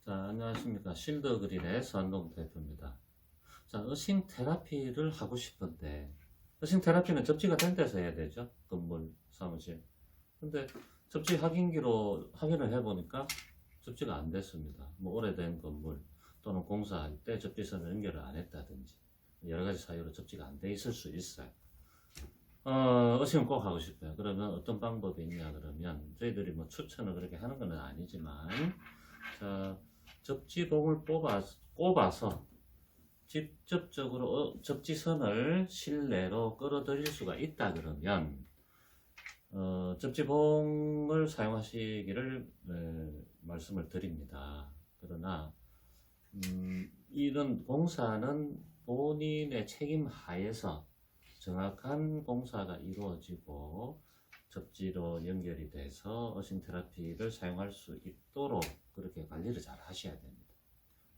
자, 안녕하십니까. 실드그린의 서한동 대표입니다. 자, 어싱 테라피를 하고 싶은데, 어싱 테라피는 접지가 된 데서 해야 되죠. 건물, 사무실. 근데 접지 확인기로 확인을 해보니까 접지가 안 됐습니다. 뭐 오래된 건물 또는 공사할 때 접지선을 연결을 안 했다든지 여러 가지 사유로 접지가 안 돼 있을 수 있어요. 어싱은 꼭 하고 싶어요. 그러면 어떤 방법이 있냐 그러면 저희들이 뭐 추천을 그렇게 하는 건 아니지만, 자, 접지봉을 꼽아서 직접적으로 접지선을 실내로 끌어들일 수가 있다 그러면 접지봉을 사용하시기를 말씀을 드립니다. 그러나 이런 공사는 본인의 책임 하에서 정확한 공사가 이루어지고 접지로 연결이 돼서 어싱 테라피를 사용할 수 있도록 그렇게 관리를 잘 하셔야 됩니다.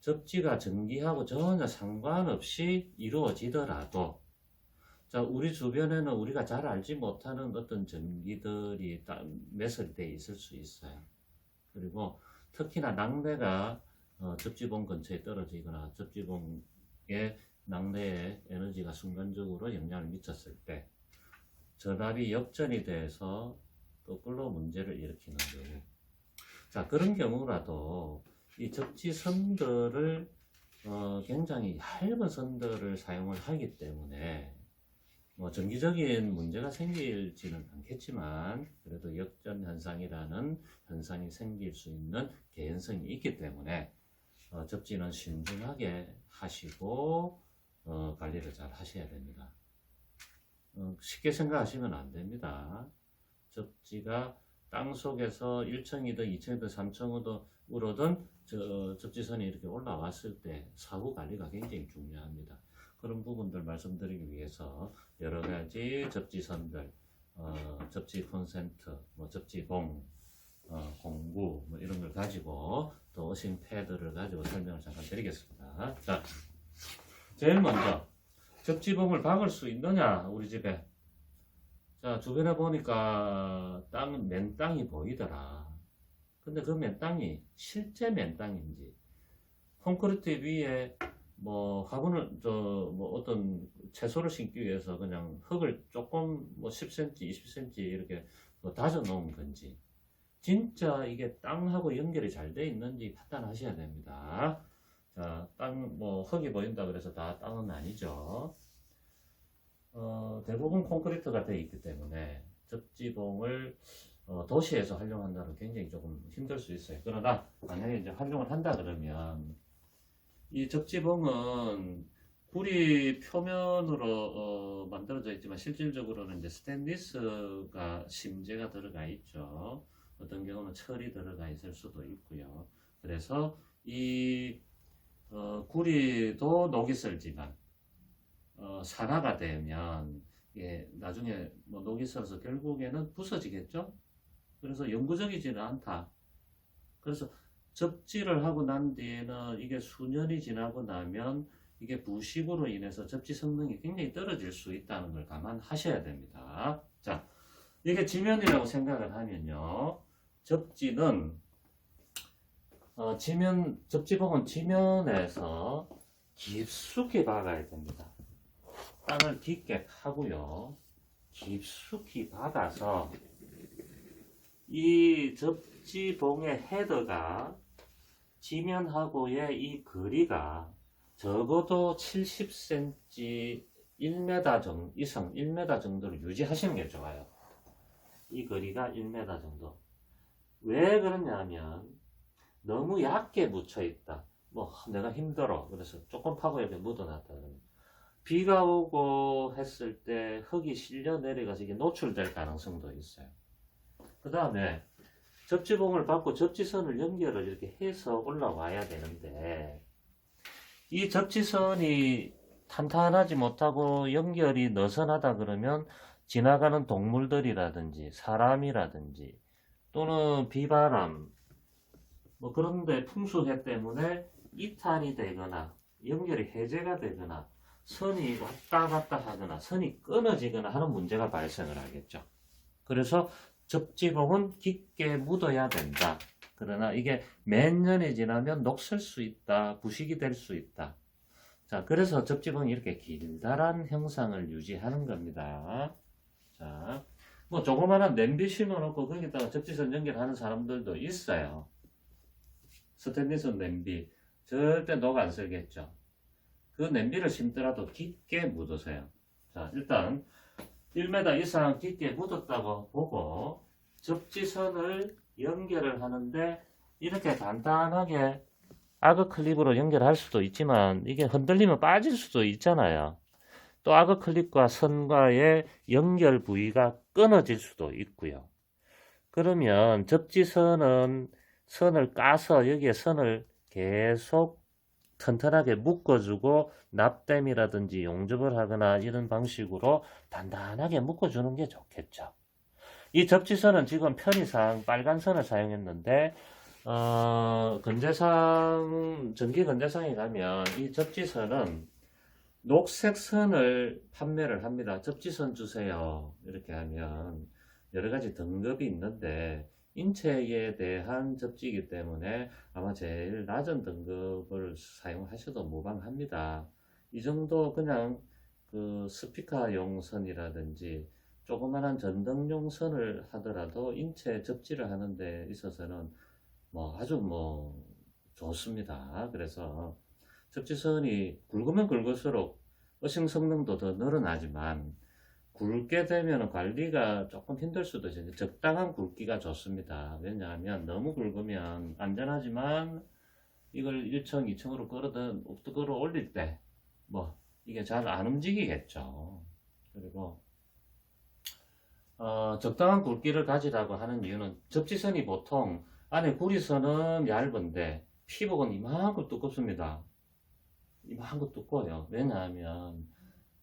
접지가 전기하고 전혀 상관없이 이루어지더라도, 자, 우리 주변에는 우리가 잘 알지 못하는 어떤 전기들이 매설이 되어 있을 수 있어요. 그리고 특히나 낙뢰가 접지봉 근처에 떨어지거나 접지봉의 낙뢰의 에너지가 순간적으로 영향을 미쳤을 때 전압이 역전이 돼서 거꾸로 문제를 일으키는 경우, 자, 그런 경우라도 이 접지선들을 굉장히 얇은 선들을 사용을 하기 때문에 뭐 정기적인 문제가 생길지는 않겠지만 그래도 역전 현상이라는 현상이 생길 수 있는 개연성이 있기 때문에 접지는 신중하게 하시고 관리를 잘 하셔야 됩니다. 쉽게 생각하시면 안 됩니다. 접지가 땅 속에서 1층이든 2층이든 3층으로든 접지선이 이렇게 올라왔을 때 사후 관리가 굉장히 중요합니다. 그런 부분들 말씀드리기 위해서 여러 가지 접지선들, 접지 콘센트, 뭐 접지봉, 공구 뭐 이런 걸 가지고 또 어싱 패드를 가지고 설명을 잠깐 드리겠습니다. 자, 제일 먼저 접지봉을 박을 수 있느냐 우리 집에. 자, 주변에 보니까 맨땅이 보이더라. 근데 그 맨땅이 실제 맨땅인지 콘크리트 위에 뭐 화분을 뭐 어떤 채소를 심기 위해서 그냥 흙을 조금 뭐 10cm, 20cm 이렇게 뭐 다져 놓은 건지 진짜 이게 땅하고 연결이 잘 돼 있는지 판단하셔야 됩니다. 자, 뭐 흙이 보인다 그래서 다 땅은 아니죠. 대부분 콘크리트가 되어 있기 때문에 접지봉을 도시에서 활용한다는 굉장히 조금 힘들 수 있어요. 그러나 만약에 이제 활용을 한다 그러면 이 접지봉은 구리 표면으로 만들어져 있지만 실질적으로는 이제 스테인리스가 심재가 들어가 있죠. 어떤 경우는 철이 들어가 있을 수도 있고요. 그래서 이 구리도 녹이 슬지만 산화가 되면 나중에 뭐 녹이 슬어서 결국에는 부서지겠죠. 그래서 영구적이지는 않다. 그래서 접지를 하고 난 뒤에는 이게 수년이 지나고 나면 이게 부식으로 인해서 접지 성능이 굉장히 떨어질 수 있다는 걸 감안하셔야 됩니다. 자, 이게 지면이라고 생각을 하면요, 접지는 접지봉은 지면에서 깊숙이 박아야 됩니다. 땅을 깊게 파고요, 깊숙이 박아서 이 접지봉의 헤더가 지면하고의 이 거리가 적어도 70cm, 1m 이상, 1m 정도를 유지하시는 게 좋아요. 이 거리가 1m 정도. 왜 그러냐면 너무 얕게 묻혀 있다. 뭐 내가 힘들어. 그래서 조금 파고 이렇게 묻어놨다. 비가 오고 했을 때 흙이 실려 내려가서 이게 노출될 가능성도 있어요. 그 다음에 접지봉을 받고 접지선을 연결을 이렇게 해서 올라와야 되는데 이 접지선이 탄탄하지 못하고 연결이 느슨하다 그러면 지나가는 동물들이라든지 사람이라든지 또는 비바람 뭐 그런데 풍수해 때문에 이탈이 되거나 연결이 해제가 되거나 선이 왔다 갔다 하거나 선이 끊어지거나 하는 문제가 발생을 하겠죠. 그래서 접지봉은 깊게 묻어야 된다. 그러나 이게 몇 년이 지나면 녹슬 수 있다, 부식이 될 수 있다. 자, 그래서 접지봉이 이렇게 길다란 형상을 유지하는 겁니다. 자, 뭐 조그마한 냄비 심어놓고 거기다가 접지선 연결하는 사람들도 있어요. 스테인리스 냄비 절대 녹 안 슬겠죠. 그 냄비를 심더라도 깊게 묻으세요. 자, 일단 1m 이상 깊게 묻었다고 보고 접지선을 연결을 하는데 이렇게 간단하게 아그 클립으로 연결할 수도 있지만 이게 흔들리면 빠질 수도 있잖아요. 또 아그 클립과 선과의 연결 부위가 끊어질 수도 있고요. 그러면 접지선은 선을 까서 여기에 선을 계속 튼튼하게 묶어주고 납땜이라든지 용접을 하거나 이런 방식으로 단단하게 묶어주는 게 좋겠죠. 이 접지선은 지금 편의상 빨간 선을 사용했는데 건재상, 전기 건재상에 가면 이 접지선은 녹색 선을 판매를 합니다. 접지선 주세요. 이렇게 하면 여러 가지 등급이 있는데 인체에 대한 접지이기 때문에 아마 제일 낮은 등급을 사용하셔도 무방합니다. 이 정도 그냥 그 스피커용 선이라든지 조그만한 전등용 선을 하더라도 인체 접지를 하는 데 있어서는 뭐 아주 뭐 좋습니다. 그래서 접지선이 굵으면 굵을수록 어싱 성능도 더 늘어나지만 굵게 되면 관리가 조금 힘들 수도 있어요. 적당한 굵기가 좋습니다. 왜냐하면 너무 굵으면 안전하지만 이걸 1층, 2층으로 끌어 올릴 때 뭐 이게 잘 안 움직이겠죠. 그리고 적당한 굵기를 가지라고 하는 이유는 접지선이 보통 안에 구리선은 얇은데 피복은 이만큼 두껍습니다. 이만큼 두꺼워요. 왜냐하면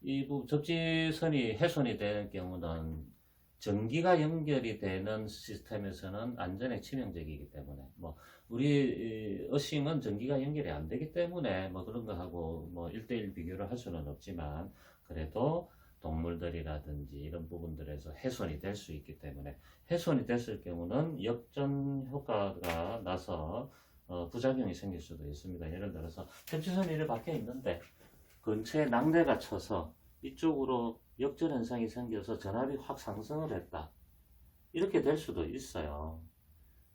이 접지선이 훼손이 되는 경우는 전기가 연결이 되는 시스템에서는 안전에 치명적이기 때문에 뭐 우리 어싱은 전기가 연결이 안 되기 때문에 뭐 그런 거 하고 뭐 1대1 비교를 할 수는 없지만 그래도 동물들이라든지 이런 부분들에서 훼손이 될 수 있기 때문에 훼손이 됐을 경우는 역전 효과가 나서 부작용이 생길 수도 있습니다. 예를 들어서 접지선이 이렇게 박혀 있는데 근처에 낙뢰가 쳐서 이쪽으로 역전 현상이 생겨서 전압이 확 상승을 했다. 이렇게 될 수도 있어요.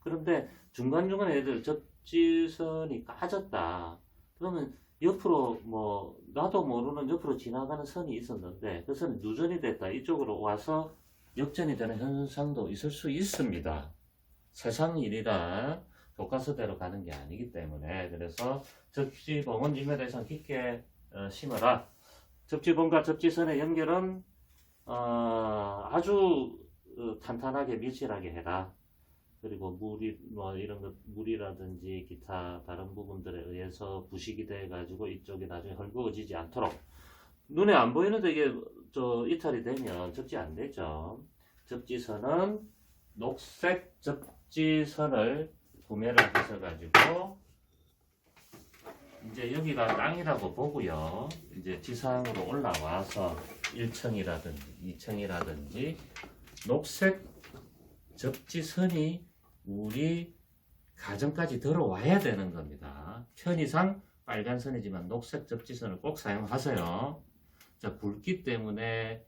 그런데 중간중간에 애들 접지선이 까졌다. 그러면 옆으로 뭐 나도 모르는 옆으로 지나가는 선이 있었는데 그 선이 누전이 됐다. 이쪽으로 와서 역전이 되는 현상도 있을 수 있습니다. 세상 일이라 교과서대로 가는 게 아니기 때문에 그래서 접지봉은 1m 이상 깊게 심어라. 접지봉과 접지선의 연결은 아주 탄탄하게 밀실하게 해라. 그리고 물이라든지 기타 다른 부분들에 의해서 부식이 돼 가지고 이쪽이 나중에 헐거워지지 않도록 눈에 안 보이는데 이게 이탈이 되면 접지 안 되죠. 접지선은 녹색 접지선을 구매를 하셔가지고 이제 여기가 땅이라고 보고요. 이제 지상으로 올라와서 1층이라든지 2층이라든지 녹색 접지선이 우리 가정까지 들어와야 되는 겁니다. 편의상 빨간 선이지만 녹색 접지선을 꼭 사용하세요. 자, 굵기 때문에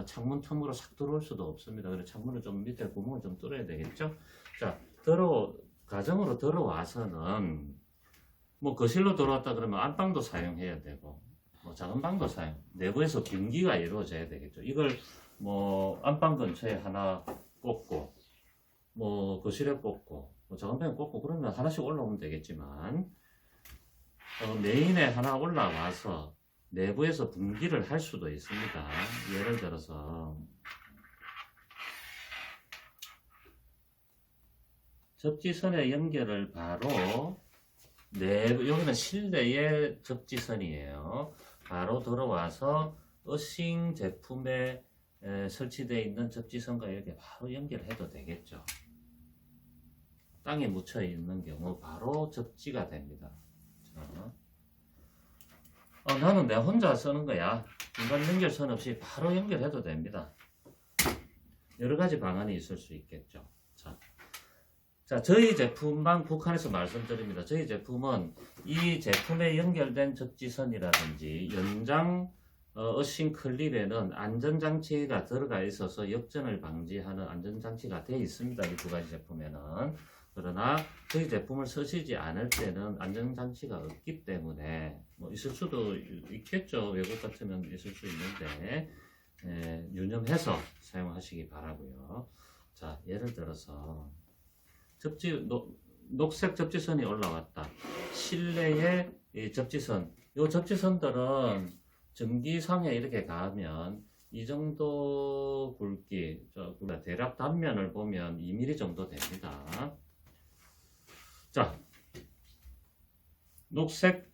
창문 틈으로 싹 들어올 수도 없습니다. 그래서 창문을 좀 밑에 구멍을 좀 뚫어야 되겠죠. 자, 가정으로 들어와서는 뭐 거실로 들어왔다 그러면 안방도 사용해야 되고 뭐 작은 방도 내부에서 변기가 이루어져야 되겠죠. 이걸 뭐 안방 근처에 하나 꽂고 뭐 거실에 꽂고 뭐 작은 방에 꽂고 그러면 하나씩 올라오면 되겠지만 메인에 하나 올라와서 내부에서 분기를 할 수도 있습니다. 예를 들어서 접지선의 연결을 바로 여기는 실내의 접지선이에요. 바로 들어와서 어싱 제품에 설치되어 있는 접지선과 이렇게 바로 연결해도 되겠죠. 땅에 묻혀 있는 경우 바로 접지가 됩니다. 나는 내 혼자 쓰는 거야. 중간 연결선 없이 바로 연결해도 됩니다. 여러 가지 방안이 있을 수 있겠죠. 자, 자, 저희 제품만 국한해서 말씀드립니다. 저희 제품은 이 제품에 연결된 접지선이라든지 연장 어싱 클립에는 안전장치가 들어가 있어서 역전을 방지하는 안전장치가 되어 있습니다. 이 두 가지 제품에는. 그러나 저희 제품을 쓰시지 않을 때는 안전장치가 없기 때문에 뭐 있을 수도 있겠죠. 외국 같으면 있을 수 있는데 유념해서 사용하시기 바라고요. 자, 예를 들어서 녹색 접지선이 올라왔다. 실내에 이 접지선, 이 접지선들은 전기상에 이렇게 가면 이 정도 굵기, 대략 단면을 보면 2mm 정도 됩니다. 자, 녹색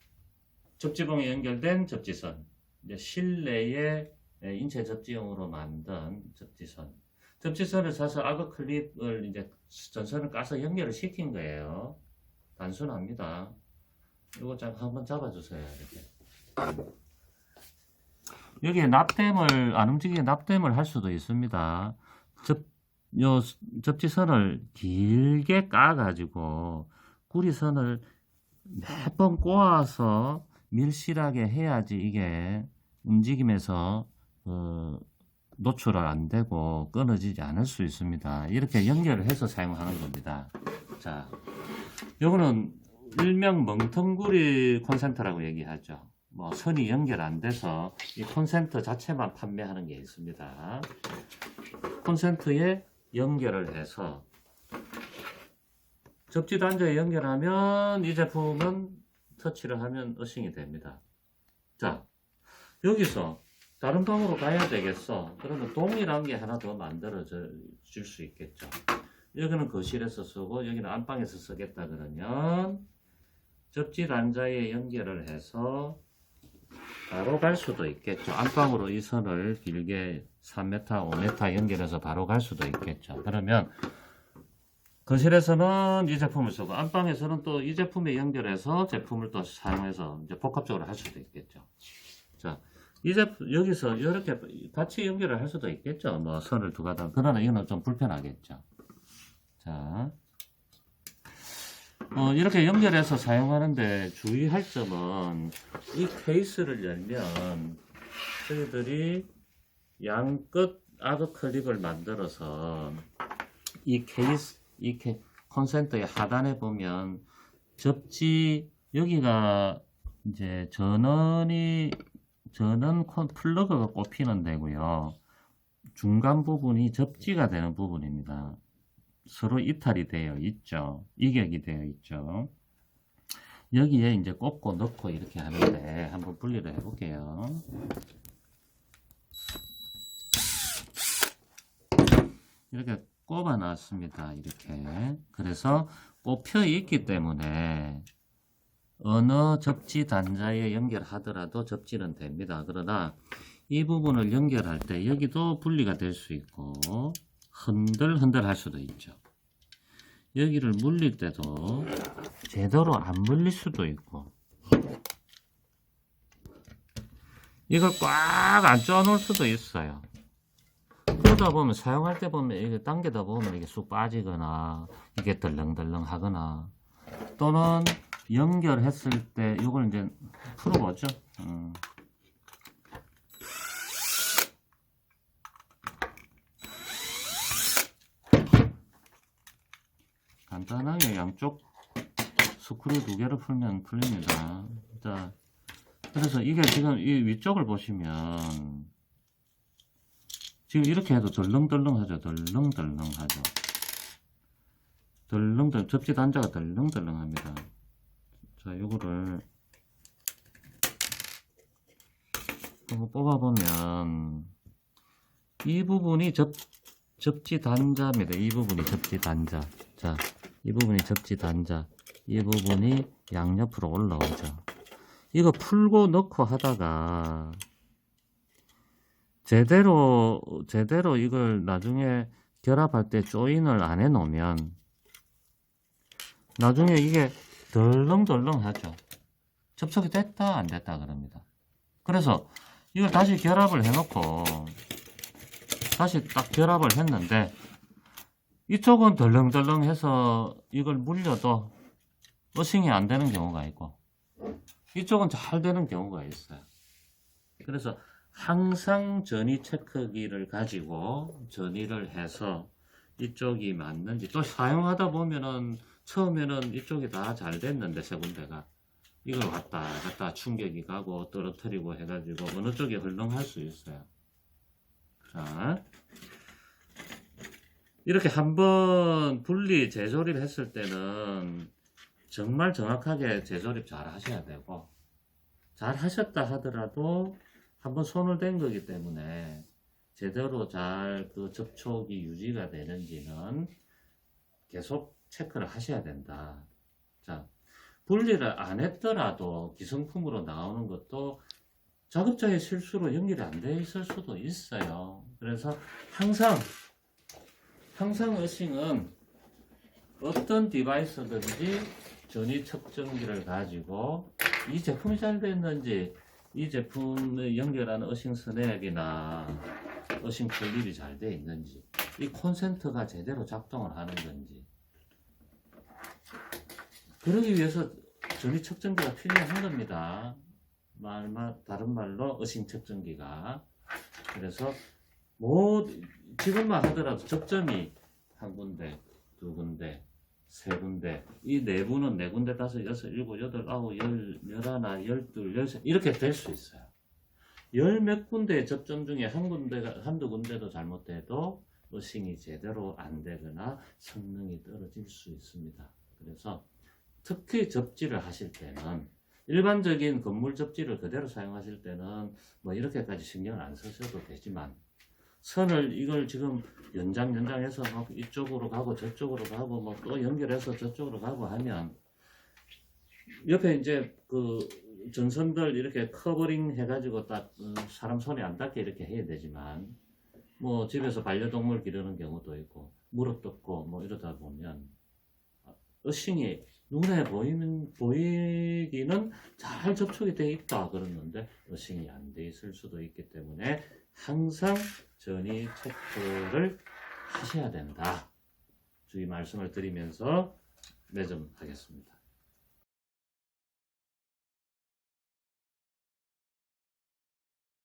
접지봉에 연결된 접지선, 이제 실내에 인체 접지용으로 만든 접지선. 접지선을 사서 아그 클립을 이제 전선을 까서 연결을 시킨 거예요. 단순합니다. 이거 한번 잡아주세요. 이렇게. 여기에 납땜을, 안 움직이게 납땜을 할 수도 있습니다. 요 접지선을 길게 까가지고 구리선을 몇 번 꼬아서 밀실하게 해야지 이게 움직임에서 노출을 안 되고 끊어지지 않을 수 있습니다. 이렇게 연결을 해서 사용하는 겁니다. 자, 요거는 일명 멍텅구리 콘센트라고 얘기하죠. 뭐 선이 연결 안 돼서 이 콘센트 자체만 판매하는 게 있습니다. 콘센트에 연결을 해서 접지 단자에 연결하면 이 제품은 터치를 하면 어싱이 됩니다. 자, 여기서 다른 방으로 가야 되겠어. 그러면 동일한 게 하나 더 만들어 줄 수 있겠죠. 여기는 거실에서 쓰고 여기는 안방에서 쓰겠다 그러면 접지 단자에 연결을 해서 바로 갈 수도 있겠죠. 안방으로 이 선을 길게 3m, 5m 연결해서 바로 갈 수도 있겠죠. 그러면 거실에서는 이 제품을 쓰고 안방에서는 또 이 제품에 연결해서 제품을 또 사용해서 이제 복합적으로 할 수도 있겠죠. 자, 이 제품 여기서 이렇게 같이 연결을 할 수도 있겠죠. 뭐 선을 두 가닥. 그러나 이거는 좀 불편하겠죠. 자, 이렇게 연결해서 사용하는데 주의할 점은 이 케이스를 열면 저희들이 양끝 아그 클립을 만들어서 이 케이스 콘센트의 하단에 보면 접지 여기가 이제 전원 플러그가 꼽히는 데고요. 중간 부분이 접지가 되는 부분입니다. 서로 이탈이 되어 있죠. 이격이 되어 있죠. 여기에 이제 꼽고 넣고 이렇게 하는데 한번 분리를 해 볼게요. 이렇게 꼽아 놨습니다. 이렇게. 그래서 꼽혀 있기 때문에 어느 접지 단자에 연결하더라도 접지는 됩니다. 그러나 이 부분을 연결할 때 여기도 분리가 될 수 있고 흔들흔들 할 수도 있죠. 여기를 물릴 때도 제대로 안 물릴 수도 있고 이걸 꽉 안 쪼아 놓을 수도 있어요. 그러다 보면 사용할 때 보면 이게 당기다 보면 이게 쑥 빠지거나 이게 덜렁덜렁 하거나 또는 연결했을 때 이걸 이제 풀어보죠. 간단하게 양쪽 스크류 두 개를 풀면 풀립니다. 자, 그래서 이게 지금 이 위쪽을 보시면 지금 이렇게 해도 덜렁덜렁하죠. 덜렁덜렁하죠. 덜렁덜렁 접지 단자가 덜렁덜렁합니다. 자, 요거를 한번 뽑아보면 이 부분이 접지 단자입니다. 이 부분이 접지 단자. 자, 이 부분이 접지 단자. 이 부분이 양옆으로 올라오죠. 이거 풀고 넣고 하다가 제대로 이걸 나중에 결합할 때 조인을 안 해 놓으면 나중에 이게 덜렁덜렁 하죠. 접촉이 됐다 안 됐다 그럽니다. 그래서 이걸 다시 결합을 해 놓고 다시 딱 결합을 했는데 이쪽은 덜렁덜렁해서 이걸 물려도 어싱이 안 되는 경우가 있고, 이쪽은 잘 되는 경우가 있어요. 그래서 항상 전이 체크기를 가지고 전이를 해서 이쪽이 맞는지, 또 사용하다 보면은 처음에는 이쪽이 다 잘 됐는데 세 군데가 이걸 왔다 갔다 충격이 가고 떨어뜨리고 해가지고 어느 쪽이 헐렁할 수 있어요. 자, 이렇게 한번 분리 재조립 했을 때는 정말 정확하게 재조립 잘 하셔야 되고, 잘 하셨다 하더라도 한번 손을 댄 거기 때문에 제대로 잘 그 접촉이 유지가 되는지는 계속 체크를 하셔야 된다. 자, 분리를 안 했더라도 기성품으로 나오는 것도 작업자의 실수로 연결이 안 돼 있을 수도 있어요. 그래서 항상 어싱은 어떤 디바이스든지 전위 측정기를 가지고 이 제품이 잘 됐는지, 이 제품을 연결하는 어싱 스냅이나 어싱 클립이 잘 돼 있는지, 이 콘센트가 제대로 작동을 하는 건지, 그러기 위해서 전위 측정기가 필요한 겁니다. 다른 말로 어싱 측정기가. 그래서 지금만 하더라도 접점이 한 군데, 두 군데, 세 군데, 이 내부는 네 군데, 다섯, 여섯, 일곱, 여덟, 아홉, 열, 열하나, 열둘, 열셋 이렇게 될 수 있어요. 열 몇 군데의 접점 중에 한두 군데도 잘못돼도 어싱이 제대로 안 되거나 성능이 떨어질 수 있습니다. 그래서 특히 접지를 하실 때는, 일반적인 건물 접지를 그대로 사용하실 때는 뭐 이렇게까지 신경을 안 쓰셔도 되지만, 이걸 지금 연장해서 막 이쪽으로 가고 저쪽으로 가고 뭐 또 연결해서 저쪽으로 가고 하면, 옆에 이제 그 전선들 이렇게 커버링 해가지고 딱 사람 손이 안 닿게 이렇게 해야 되지만, 뭐 집에서 반려동물 기르는 경우도 있고 무릎 뜯고 뭐 이러다 보면 어싱이 눈에 보이기는 잘 접촉이 돼 있다 그러는데 어싱이 안 돼 있을 수도 있기 때문에 항상 전위 체크를 하셔야 된다. 주의 말씀을 드리면서 매점하겠습니다.